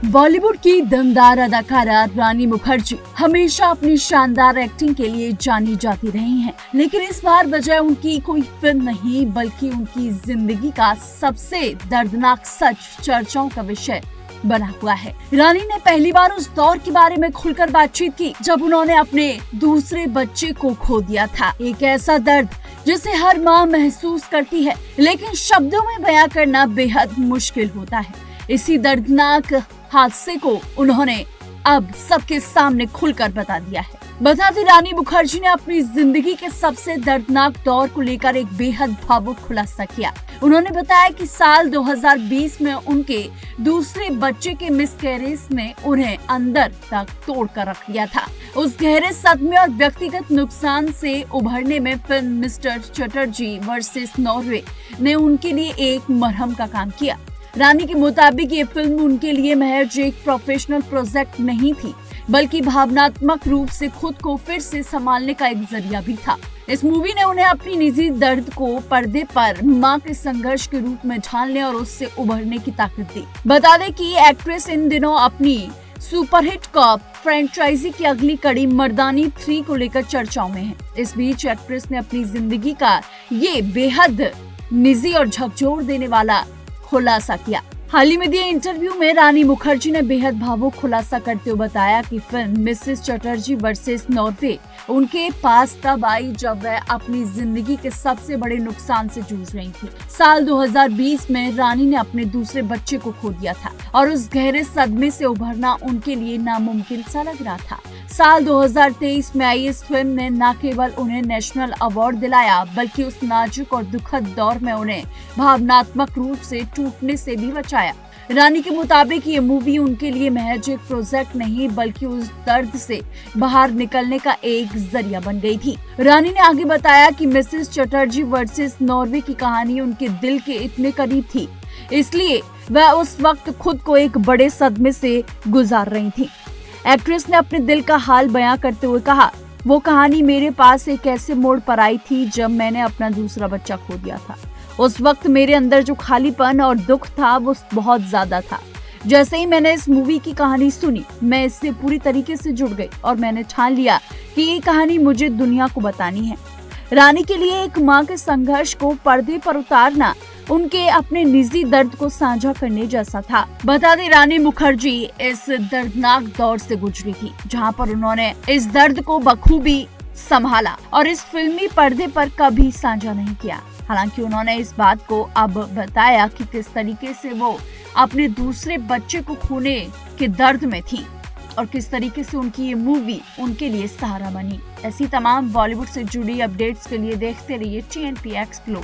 बॉलीवुड की दमदार अदाकारा रानी मुखर्जी हमेशा अपनी शानदार एक्टिंग के लिए जानी जाती रही हैं, लेकिन इस बार बजाय उनकी कोई फिल्म नहीं बल्कि उनकी जिंदगी का सबसे दर्दनाक सच चर्चाओं का विषय बना हुआ है। रानी ने पहली बार उस दौर के बारे में खुलकर बातचीत की जब उन्होंने अपने दूसरे बच्चे को खो दिया था। एक ऐसा दर्द जिसे हर माँ महसूस करती है, लेकिन शब्दों में बयां करना बेहद मुश्किल होता है। इसी दर्दनाक हादसे को उन्होंने अब सबके सामने खुलकर बता दिया है। बता दें, रानी मुखर्जी ने अपनी जिंदगी के सबसे दर्दनाक दौर को लेकर एक बेहद भावुक खुलासा किया। उन्होंने बताया कि साल 2020 में उनके दूसरे बच्चे के मिसकैरेज ने उन्हें अंदर तक तोड़ कर रख दिया था। उस गहरे सदमे और व्यक्तिगत नुकसान से उभरने में film mister Chatterjee versus Norway ने उनके लिए एक मरहम का काम किया। रानी के मुताबिक ये फिल्म उनके लिए महज एक प्रोफेशनल प्रोजेक्ट नहीं थी, बल्कि भावनात्मक रूप से खुद को फिर से संभालने का एक जरिया भी था। इस मूवी ने उन्हें अपनी निजी दर्द को पर्दे पर मां के संघर्ष के रूप में ढालने और उससे उभरने की ताकत दी। बता दें कि एक्ट्रेस इन दिनों अपनी सुपरहिट कॉप फ्रेंचाइजी की अगली कड़ी मर्दानी 3 को लेकर चर्चाओं में है। इस बीच एक्ट्रेस ने अपनी जिंदगी का ये बेहद निजी और झकझोर देने वाला खुलासा किया। हाल ही में दिए इंटरव्यू में रानी मुखर्जी ने बेहद भावुक खुलासा करते हुए बताया कि film Mrs Chatterjee versus Norway उनके पास तब आई जब वह अपनी जिंदगी के सबसे बड़े नुकसान से जूझ रही थी। साल 2020 में रानी ने अपने दूसरे बच्चे को खो दिया था और उस गहरे सदमे से उभरना उनके लिए नामुमकिन सा लग रहा था। साल 2023 में आई इस फिल्म ने न केवल उन्हें नेशनल अवार्ड दिलाया, बल्कि उस नाजुक और दुखद दौर में उन्हें भावनात्मक रूप से टूटने से भी बचाया। रानी के मुताबिक ये मूवी उनके लिए महज एक प्रोजेक्ट नहीं बल्कि उस दर्द से बाहर निकलने का एक जरिया बन गई थी। रानी ने आगे बताया कि मिसेस चटर्जी वर्सेस नॉर्वे की कहानी उनके दिल के इतने करीब थी, इसलिए वह उस वक्त खुद को एक बड़े सदमे से गुजार रही थी। एक्ट्रेस ने अपने दिल का हाल बयां करते हुए कहा, वो कहानी मेरे पास एक ऐसे मोड़ पर आई थी जब मैंने अपना दूसरा बच्चा खो दिया था। उस वक्त मेरे अंदर जो खालीपन और दुख था वो बहुत ज्यादा था। जैसे ही मैंने इस मूवी की कहानी सुनी, मैं इससे पूरी तरीके से जुड़ गई और मैंने ठान लिया कि ये कहानी मुझे दुनिया को बतानी है। रानी के लिए एक माँ के संघर्ष को पर्दे पर उतारना उनके अपने निजी दर्द को साझा करने जैसा था। बता दें, रानी मुखर्जी इस दर्दनाक दौर से गुजरी थी, जहां पर उन्होंने इस दर्द को बखूबी संभाला और इस फिल्मी पर्दे पर कभी साझा नहीं किया। हालांकि उन्होंने इस बात को अब बताया कि किस तरीके से वो अपने दूसरे बच्चे को खोने के दर्द में थी और किस तरीके से उनकी ये मूवी उनके लिए सहारा बनी। ऐसी तमाम बॉलीवुड से जुड़ी अपडेट्स के लिए देखते रहिए TNP Explo।